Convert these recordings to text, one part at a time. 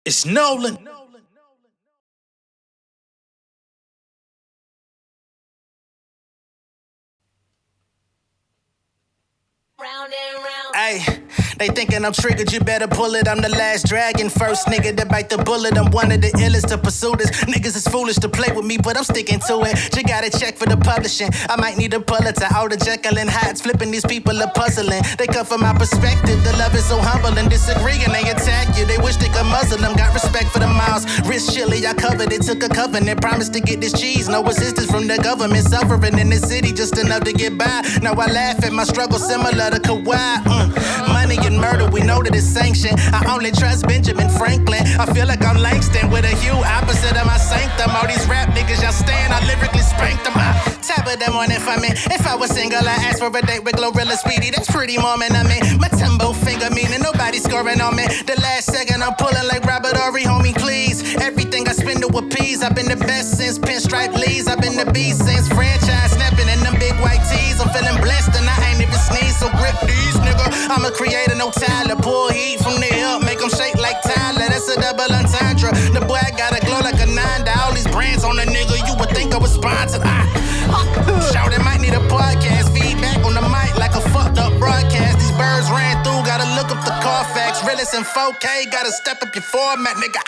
It's Nolan. Round and round. Ay, they thinking I'm triggered, you better pull it. I'm the last dragon, first nigga to bite the bullet. I'm one of the illest to pursue this. Niggas is foolish to play with me, but I'm sticking to it. You gotta check for the publishing. I might need a Pulitzer. All the Jekyll and Hydes flipping, these people are puzzling. They come from my perspective, the love is so humble and disagreeing. They attack you, they wish they could muzzle them. Got respect for the miles, wrist chilly, I covered it. Took a covenant, promised to get this cheese. No assistance from the government, suffering in the city just enough to get by. Now I laugh at my struggle, similar to Kawhi. Money and murder, we know that it's sanctioned. I only trust Benjamin Franklin. I feel like I'm Langston with a hue opposite of my sanctum. All these rap niggas, y'all stand, I lyrically spanked them. Top of the morning for me. If I was single, I asked for a date with Glorilla Speedy. That's pretty Mormon of me. My tumbo finger meaning nobody scoring on me. The last second I'm pulling like Robert Horry, homie, please. Everything I spend to appease. I've been the best since Pinstripe Lees. I've been the beast since franchise snapping in them big white tees. I'm feeling blessed and I ain't even sneeze, so grip these, nigga. I'm a creator, no Tyler. Pull heat from the hip, make them shake like Tyler. That's a double entendre. The boy gotta glow like a 9 to all these brands on a nigga. You would think I was sponsored. Shout, it might need a podcast. Feedback on the mic like a fucked up broadcast. These birds ran through, gotta look up the Carfax. Realist in 4K, gotta step up your format, nigga.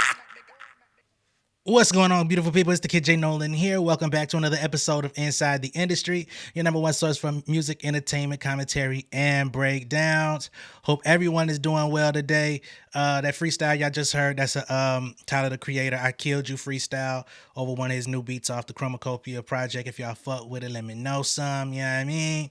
What's going on, beautiful people? It's the kid J Nolan here. Welcome back to another episode of Inside the Industry, your number one source for music, entertainment, commentary, and breakdowns. Hope everyone is doing well today. That freestyle y'all just heard, that's a Tyler, the Creator, I Killed You freestyle over one of his new beats off the Chromacopia project. If y'all fuck with it, let me know some, you know what I mean?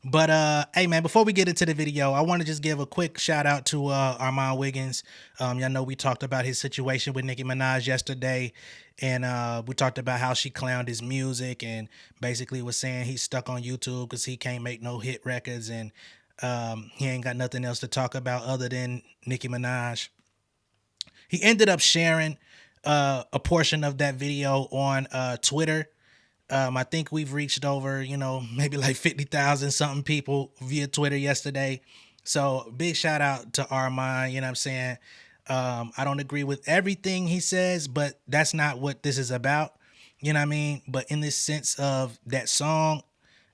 But hey man, before we get into the video, I want to just give a quick shout out to Armand Wiggins. Y'all know we talked about his situation with Nicki Minaj yesterday, and we talked about how she clowned his music and basically was saying he's stuck on YouTube because he can't make no hit records, and he ain't got nothing else to talk about other than Nicki Minaj. He ended up sharing a portion of that video on Twitter. I think we've reached over, maybe like 50,000 something people via Twitter yesterday. So big shout out to Armand, you know what I'm saying? I don't agree with everything he says, but that's not what this is about, you know what I mean? But in this sense of that song,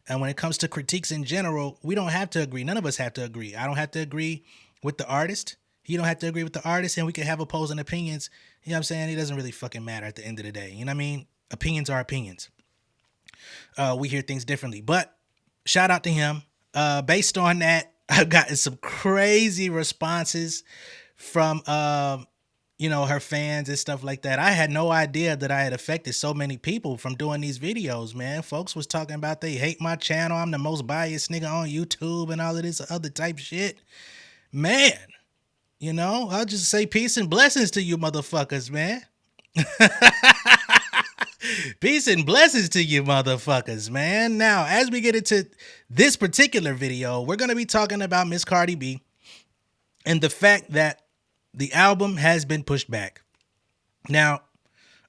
and when it comes to critiques in general, we don't have to agree. None of us have to agree. I don't have to agree with the artist. You don't have to agree with the artist, and we can have opposing opinions. You know what I'm saying? It doesn't really fucking matter at the end of the day. You know what I mean? Opinions are opinions. We hear things differently, but shout out to him. Based on that, I've gotten some crazy responses from, her fans and stuff like that. I had no idea that I had affected so many people from doing these videos, man. Folks was talking about they hate my channel. I'm the most biased nigga on YouTube and all of this other type shit. Man, I'll just say peace and blessings to you motherfuckers, man. Peace and blessings to you motherfuckers, man. Now, as we get into this particular video, we're going to be talking about Miss Cardi B and the fact that the album has been pushed back. Now,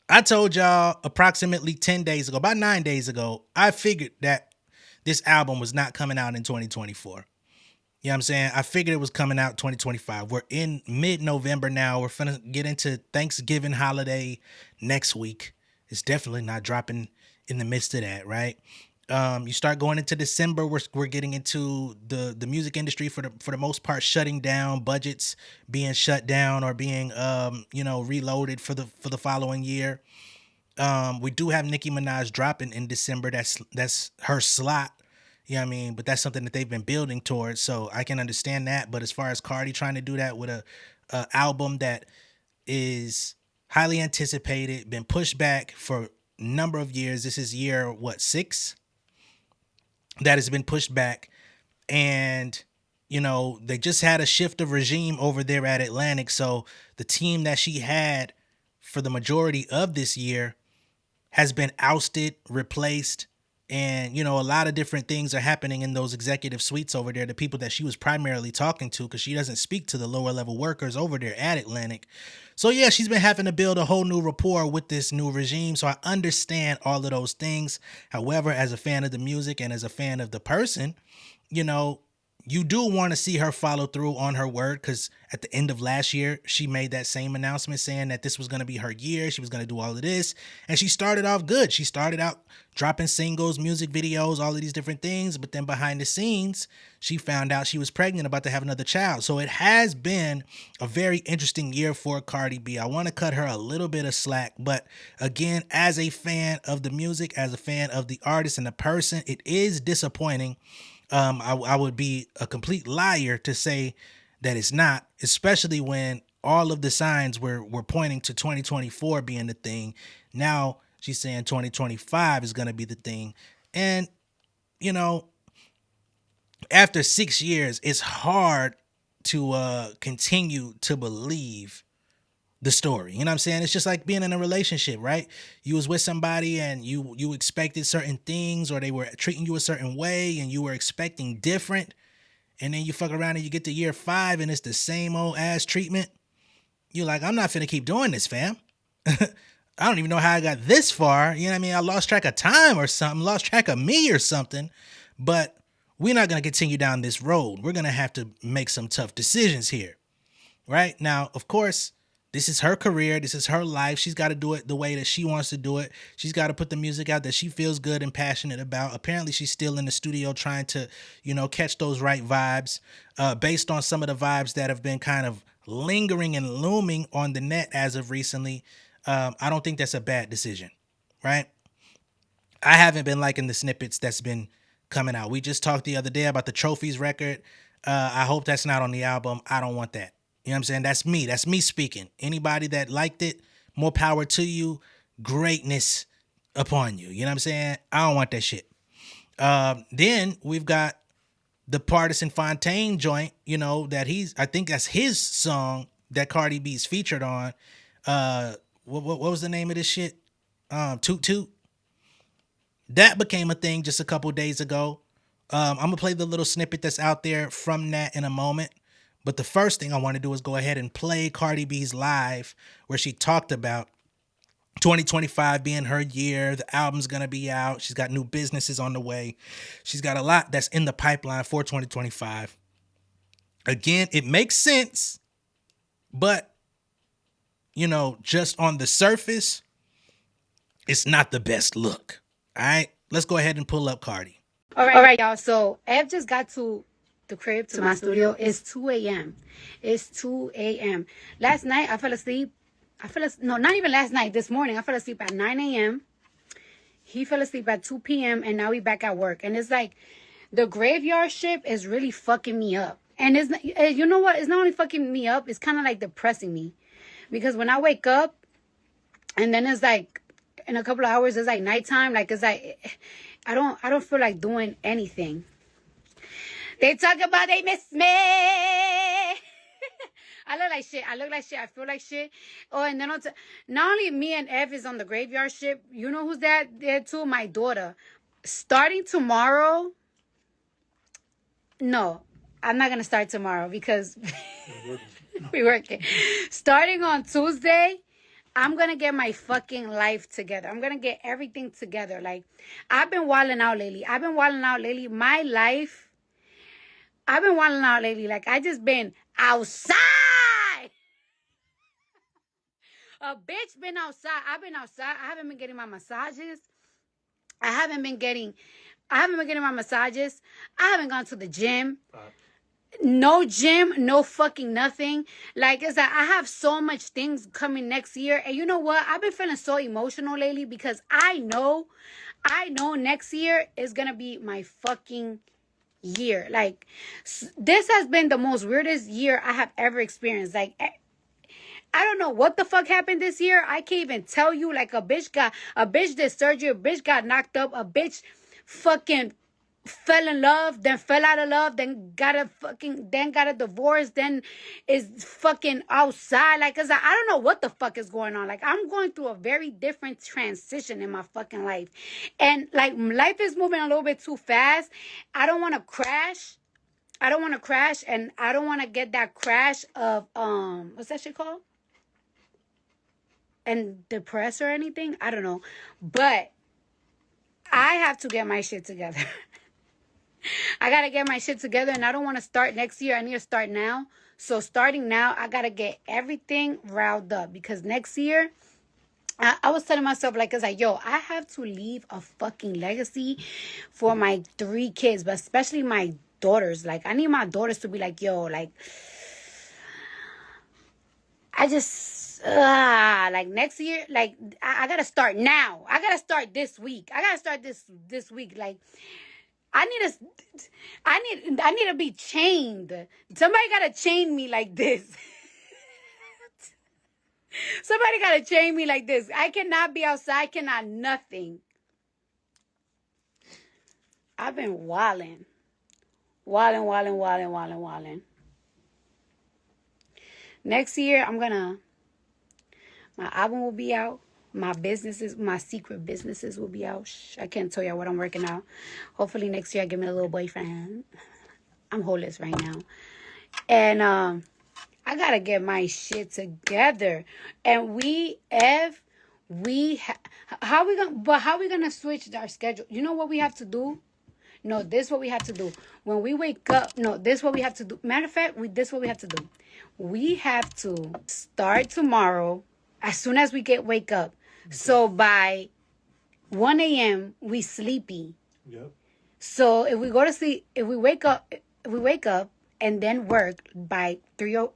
I told y'all approximately 10 days ago, about 9 days ago, I figured that this album was not coming out in 2024. You know what I'm saying? I figured it was coming out 2025. We're in mid-November now. We're finna get into Thanksgiving holiday next week. It's definitely not dropping in the midst of that, right? You start going into December, we're getting into the music industry for the most part shutting down, budgets being shut down or being reloaded for the following year. We do have Nicki Minaj dropping in December. That's her slot. You know what I mean? But that's something that they've been building towards, so I can understand that. But as far as Cardi trying to do that with a album that is highly anticipated, been pushed back for a number of years. This is year, 6? That has been pushed back. And, they just had a shift of regime over there at Atlantic. So the team that she had for the majority of this year has been ousted, replaced. And, a lot of different things are happening in those executive suites over there, the people that she was primarily talking to, because she doesn't speak to the lower level workers over there at Atlantic. So, yeah, she's been having to build a whole new rapport with this new regime. So I understand all of those things. However, as a fan of the music and as a fan of the person, you you do want to see her follow through on her word, because at the end of last year, she made that same announcement saying that this was going to be her year. She was going to do all of this. And she started off good. She started out dropping singles, music videos, all of these different things. But then behind the scenes, she found out she was pregnant, about to have another child. So it has been a very interesting year for Cardi B. I want to cut her a little bit of slack. But again, as a fan of the music, as a fan of the artist and the person, it is disappointing. I would be a complete liar to say that it's not, especially when all of the signs were pointing to 2024 being the thing. Now she's saying 2025 is going to be the thing. And, you know, after 6 years, it's hard to continue to believe the story. You know what I'm saying? It's just like being in a relationship, right? You was with somebody and you expected certain things, or they were treating you a certain way and you were expecting different. And then you fuck around and you get to year 5 and it's the same old ass treatment. You're like, I'm not finna keep doing this, fam. I don't even know how I got this far. You know what I mean? I lost track of time or something, lost track of me or something. But we're not going to continue down this road. We're going to have to make some tough decisions here. Right? Now, of course, this is her career. This is her life. She's got to do it the way that she wants to do it. She's got to put the music out that she feels good and passionate about. Apparently, she's still in the studio trying to, catch those right vibes based on some of the vibes that have been kind of lingering and looming on the net as of recently. I don't think that's a bad decision, right? I haven't been liking the snippets that's been coming out. We just talked the other day about the Trophies record. I hope that's not on the album. I don't want that. You know what I'm saying? That's me. That's me speaking. Anybody that liked it, more power to you. Greatness upon you. You know what I'm saying? I don't want that shit. Then we've got the Partisan Fontaine joint, that I think that's his song that Cardi B's featured on. What was the name of this shit? Toot Toot. That became a thing just a couple days ago. I'm going to play the little snippet that's out there from that in a moment. But the first thing I want to do is go ahead and play Cardi B's live, where she talked about 2025 being her year. The album's going to be out. She's got new businesses on the way. She's got a lot that's in the pipeline for 2025. Again, it makes sense, but, just on the surface, it's not the best look. All right, let's go ahead and pull up Cardi. All right, y'all. So Ev just got to the crib, to my studio. It's 2 a.m. It's 2 a.m. Last night, I fell asleep. No, not even last night. This morning, I fell asleep at 9 a.m. He fell asleep at 2 p.m. And now we back at work. And it's like the graveyard shift is really fucking me up. And it's, you know what? It's not only fucking me up. It's kind of like depressing me. Because when I wake up and then it's like in a couple of hours, it's like nighttime. Like, it's like, I don't feel like doing anything. They talk about they miss me. I look like shit. I feel like shit. Oh, and then not only me and Ev is on the graveyard ship. You know who's there too? My daughter. Starting tomorrow. No, I'm not going to start tomorrow because we're working. Starting on Tuesday, I'm going to get my fucking life together. I'm going to get everything together. Like, I've been wilding out lately. My life. I've been wilding out lately. Like, I just been outside. A bitch been outside. I've been outside. I haven't been getting my massages. I haven't been getting my massages. I haven't gone to the gym. No gym, no fucking nothing. Like, it's like I have so much things coming next year. And you know what? I've been feeling so emotional lately because I know next year is going to be my fucking year. Like, this has been the most weirdest year I have ever experienced. Like, I don't know what the fuck happened this year. I can't even tell you. Like, a bitch did surgery, a bitch got knocked up, a bitch fucking fell in love, then fell out of love, then got a divorce, then is fucking outside. Like, cause I don't know what the fuck is going on. Like, I'm going through a very different transition in my fucking life. And like, life is moving a little bit too fast. I don't want to crash. And I don't want to get that crash of, what's that shit called? And depressed or anything. I don't know. But I have to get my shit together. I gotta get my shit together, and I don't want to start next year. I need to start now. So starting now, I gotta get everything riled up because next year, I was telling myself, like, cause like, yo, I have to leave a fucking legacy for my 3 kids, but especially my daughters. Like, I need my daughters to be like, yo, like, I just, like next year, like, I gotta start now. I gotta start this week. I gotta start this week. Like, I need to be chained. Somebody gotta chain me like this. Somebody gotta chain me like this. I cannot be outside. I cannot nothing. I've been wilding. Next year, my album will be out. My secret businesses will be out. I can't tell y'all what I'm working out. Hopefully next year I get me a little boyfriend. I'm homeless right now. And I gotta get my shit together. And how we gonna switch our schedule? You know what we have to do? No, this is what we have to do. When we wake up, no, this is what we have to do. Matter of fact, this is what we have to do. We have to start tomorrow as soon as we wake up. Okay. So by 1 a.m. we sleepy. Yep. So if we go to sleep, if we wake up and then work by 3 or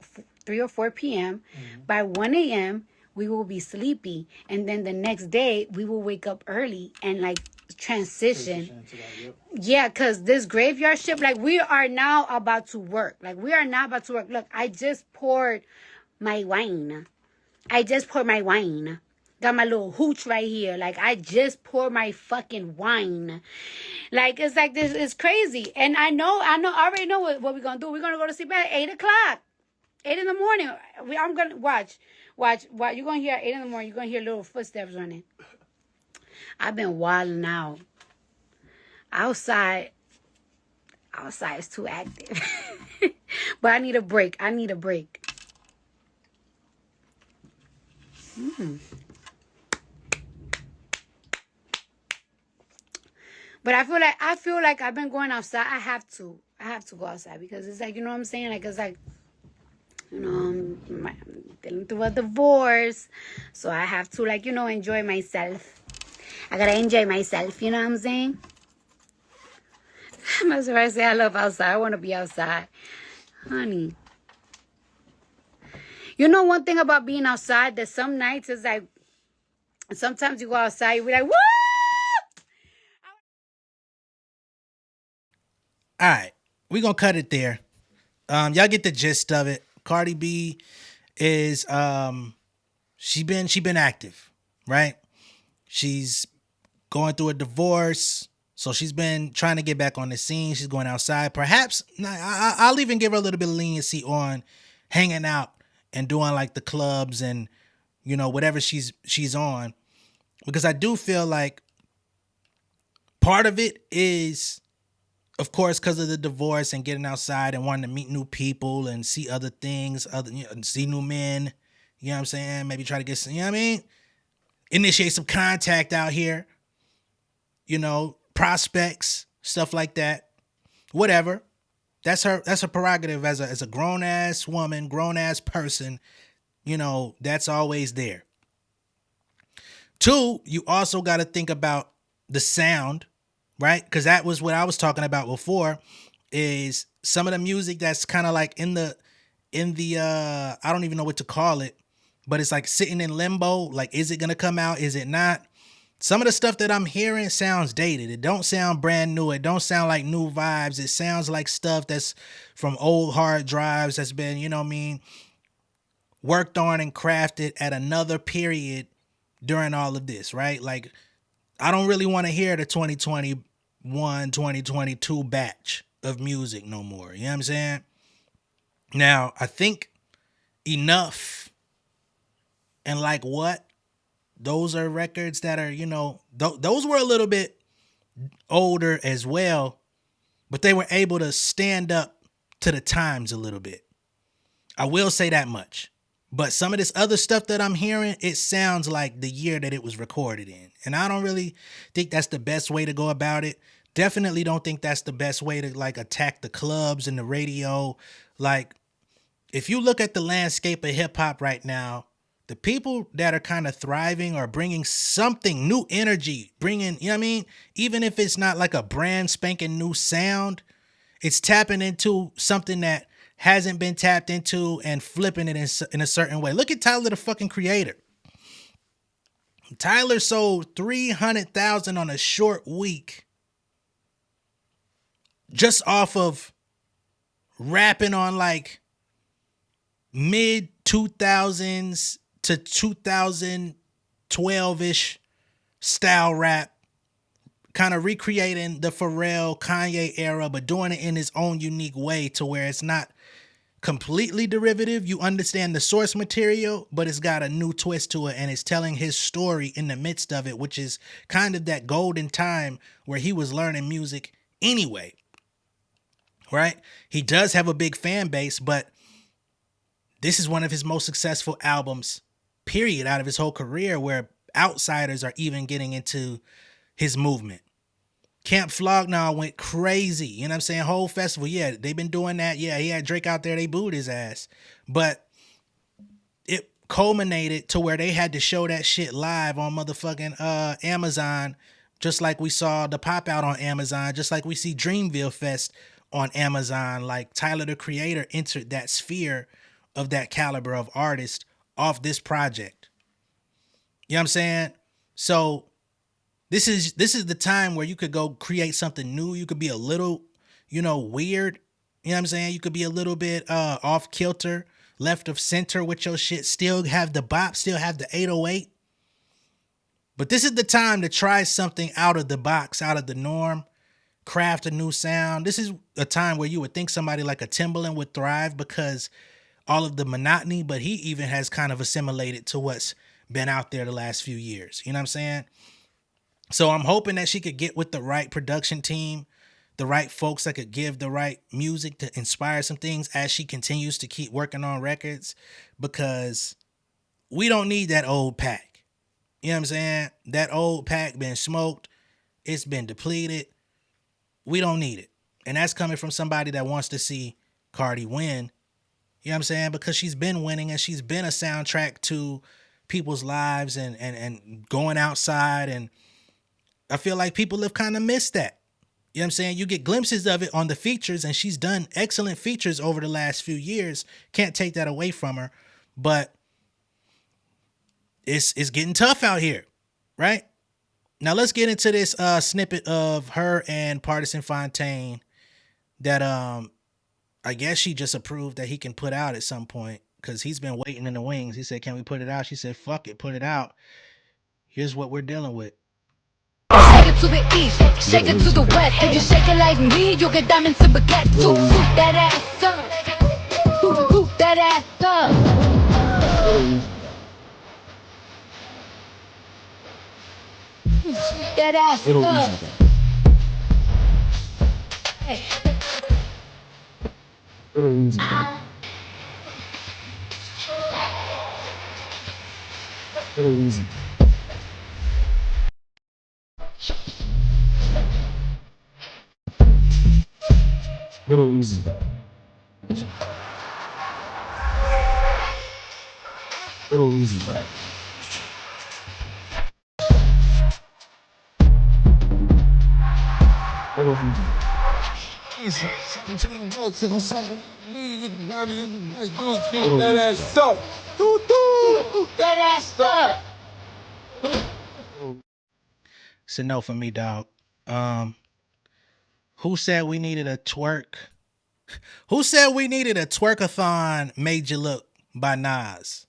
4 p.m., by 1 a.m., we will be sleepy. And then the next day, we will wake up early and, like, transition. To that, yep. Yeah, because this graveyard shift, like, we are now about to work. Like, we are now about to work. Look, I just poured my wine. Got my little hooch right here. Like, I just poured my fucking wine. Like, it's like this. It's crazy. And I already know what we're going to do. We're going to go to sleep at 8 o'clock. 8 in the morning. I'm going to watch. You're going to hear at 8 in the morning. You're going to hear little footsteps running. I've been wilding out. Outside is too active. But I need a break. But I feel like I've been going outside. I have to go outside because it's like, you know what I'm saying? Like, it's like, you know, I'm dealing through a divorce. So I have to, like, you know, enjoy myself. I gotta enjoy myself, you know what I'm saying? I'm not sure I say I love outside. I want to be outside. Honey. You know one thing about being outside, that some nights is like, sometimes you go outside, you be like, woo! All right, we're gonna cut it there. Y'all get the gist of it. Cardi B is she been active, right? She's going through a divorce, so she's been trying to get back on the scene. She's going outside. Perhaps I'll even give her a little bit of leniency on hanging out and doing like the clubs and, you know, whatever she's on, because I do feel like part of it is, of course, because of the divorce and getting outside and wanting to meet new people and see other things, see new men, you know what I'm saying? Maybe try to get some, you know what I mean? Initiate some contact out here, you know, prospects, stuff like that. Whatever. That's her prerogative as a grown-ass woman, grown-ass person, you know, that's always there. 2, you also got to think about the sound, right? Because that was what I was talking about before, is some of the music that's kind of like in the I don't even know what to call it, but it's like sitting in limbo. Like, is it going to come out? Is it not? Some of the stuff that I'm hearing sounds dated. It don't sound brand new. It don't sound like new vibes. It sounds like stuff that's from old hard drives that's been, you know what I mean, worked on and crafted at another period during all of this, right? Like, I don't really want to hear the 2021, 2022 batch of music no more. You know what I'm saying? Now, I think Enough and Like What, those are records that are, you know, those were a little bit older as well, but they were able to stand up to the times a little bit. I will say that much. But some of this other stuff that I'm hearing, it sounds like the year that it was recorded in. And I don't really think that's the best way to go about it. Definitely don't think that's the best way to like attack the clubs and the radio. Like, if you look at the landscape of hip hop right now, the people that are kind of thriving are bringing something new energy, bringing, you know what I mean? Even if it's not like a brand spanking new sound, it's tapping into something that hasn't been tapped into and flipping it in a certain way. Look at Tyler, the fucking Creator. Tyler sold 300,000 on a short week just off of rapping on like mid 2000s to 2012-ish style rap, kind of recreating the Pharrell Kanye era, but doing it in his own unique way to where it's not completely derivative. You understand the source material, but it's got a new twist to it, and it's telling his story in the midst of it, which is kind of that golden time where he was learning music anyway, right? He does have a big fan base, but this is one of his most successful albums, period, out of his whole career, where outsiders are even getting into his movement. Camp Flognaw went crazy. You know what I'm saying? Whole festival. Yeah, they've been doing that. Yeah, he had Drake out there. They booed his ass. But it culminated to where they had to show that shit live on motherfucking Amazon, just like we saw the Pop Out on Amazon, just like we see Dreamville Fest on Amazon. Like, Tyler, the Creator, entered that sphere of that caliber of artist off this project. You know what I'm saying? So this is the time where you could go create something new. You could be a little, weird. You know what I'm saying? You could be a little bit off kilter, left of center with your shit. Still have the bop, still have the 808. But this is the time to try something out of the box, out of the norm, craft a new sound. This is a time where you would think somebody like a Timbaland would thrive because all of the monotony, but he even has kind of assimilated to what's been out there the last few years. You know what I'm saying? So I'm hoping that she could get with the right production team, the right folks that could give the right music to inspire some things as she continues to keep working on records, because we don't need that old pack. You know what I'm saying? That old pack been smoked. It's been depleted. We don't need it. And that's coming from somebody that wants to see Cardi win. You know what I'm saying? Because she's been winning and she's been a soundtrack to people's lives and going outside. And I feel like people have kind of missed that. You know what I'm saying? You get glimpses of it on the features, and she's done excellent features over the last few years. Can't take that away from her. But it's getting tough out here, right? Now let's get into this snippet of her and Partisan Fontaine that I guess she just approved that he can put out at some point, because he's been waiting in the wings. He said, "Can we put it out?" She said, "Fuck it, put it out. Here's what we're dealing with." Shake it to the east, shake it to the west. If you shake it like me, you'll get diamonds and baguette too. Hoop that ass up, hoop that ass up. Hoop that ass up. Hey. That ass up. That ass up. It's a no for me, dog. Who said we needed a twerk? Who said we needed a twerkathon Made You Look by Nas?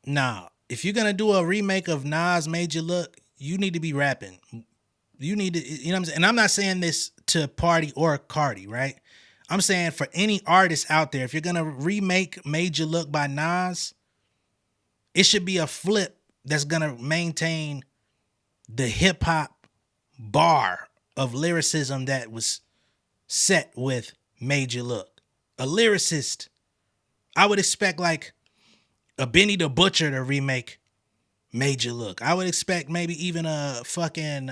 Nah, if you're gonna do a remake of Nas Made You Look, you need to be rapping. You need to, you know what I'm saying? And I'm not saying this to Party or Cardi, right? I'm saying for any artist out there, if you're gonna remake Made You Look by Nas, it should be a flip that's gonna maintain the hip hop bar of lyricism that was set with Made You Look. A lyricist. I would expect like a Benny the Butcher to remake Made You Look. I would expect maybe even a fucking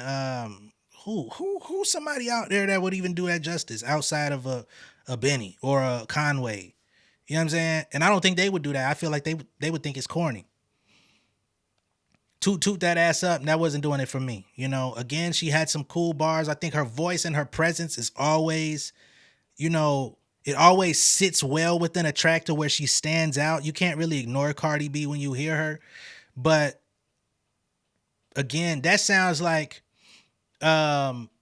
Who's somebody out there that would even do that justice outside of a Benny or a Conway? You know what I'm saying? And I don't think they would do that. I feel like they would think it's corny. Toot that ass up, and that wasn't doing it for me. You know, again, she had some cool bars. I think her voice and her presence is always, you know, it always sits well within a track to where she stands out. You can't really ignore Cardi B when you hear her. But again, that sounds like Hitmaker,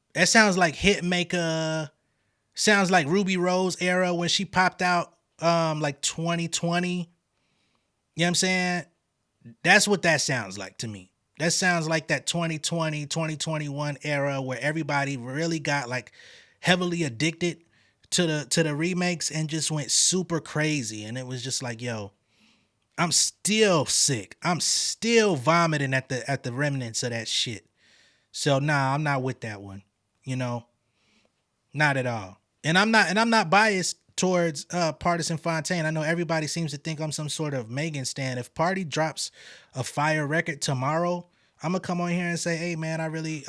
sounds like Ruby Rose era when she popped out like 2020. You know what I'm saying? That's what that sounds like to me. That sounds like that 2020, 2021 era where everybody really got like heavily addicted to the remakes and just went super crazy. And it was just like, yo, I'm still sick. I'm still vomiting at the remnants of that shit. So nah, I'm not with that one. You know, not at all. And I'm not biased towards Partisan Fontaine. I know everybody seems to think I'm some sort of Megan stan. If Party drops a fire record tomorrow, I'm gonna come on here and say, hey man, I really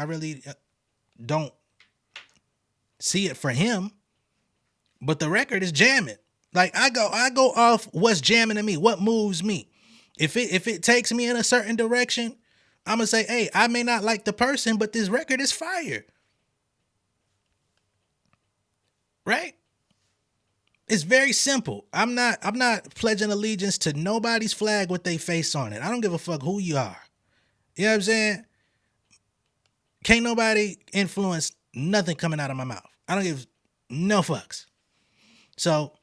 don't see it for him, but the record is jamming. Like I go off what's jamming to me, what moves me. If it takes me in a certain direction, I'm gonna say, hey, I may not like the person, but this record is fire. Right? It's very simple. I'm not pledging allegiance to nobody's flag with their face on it. I don't give a fuck who you are. You know what I'm saying? Can't nobody influence nothing coming out of my mouth. I don't give no fucks. So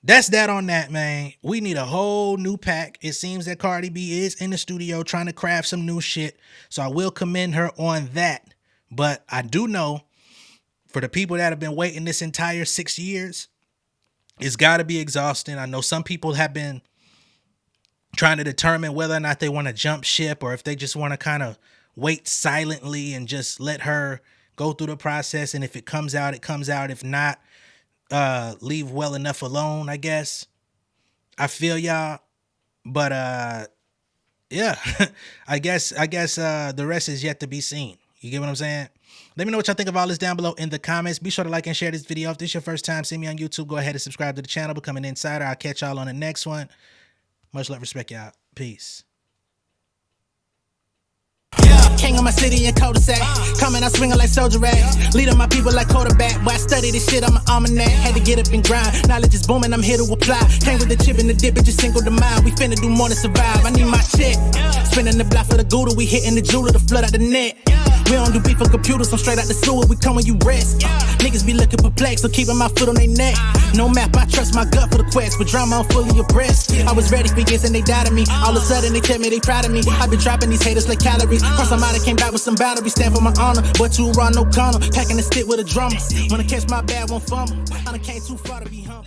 that's that on that, man. We need a whole new pack. It seems that Cardi B is in the studio trying to craft some new shit. So I will commend her on that. But I do know for the people that have been waiting this entire 6 years, it's got to be exhausting. I know some people have been trying to determine whether or not they want to jump ship or if they just want to kind of wait silently and just let her go through the process. And if it comes out, it comes out. If not, leave well enough alone, I guess. I feel y'all. But yeah, I guess the rest is yet to be seen. You get what I'm saying? Let me know what y'all think of all this down below in the comments. Be sure to like and share this video. If this is your first time seeing me on YouTube, go ahead and subscribe to the channel. Become an insider. I'll catch y'all on the next one. Much love, respect, y'all. Peace. King of my city and cul-de-sac. Coming out swinging like soldier rags. Leading my people like quarterback. Boy, I study this shit, I'm an almanac. Had to get up and grind. Knowledge is booming, I'm here to apply. Came with the chip and the dip, it just single the mind. We finna do more than survive. I need my check. Spinning the block for the Gouda. We hitting the jeweler to flood out the net. We don't do beef for computers, I'm straight out the sewer. We come when you rest. Niggas be looking perplexed, so keeping my foot on their neck. No map, I trust my gut for the quest. With drama, I'm fully abreast. I was ready for years and they doubted me. All of a sudden they tell me they proud of me. I've been dropping these haters like calories. Cross them out, I came back with some boundaries. Stand for my honor, but you run no corner. Packing the stick with a drummer. Wanna catch my bad, won't fumble. I done came too far to be humble.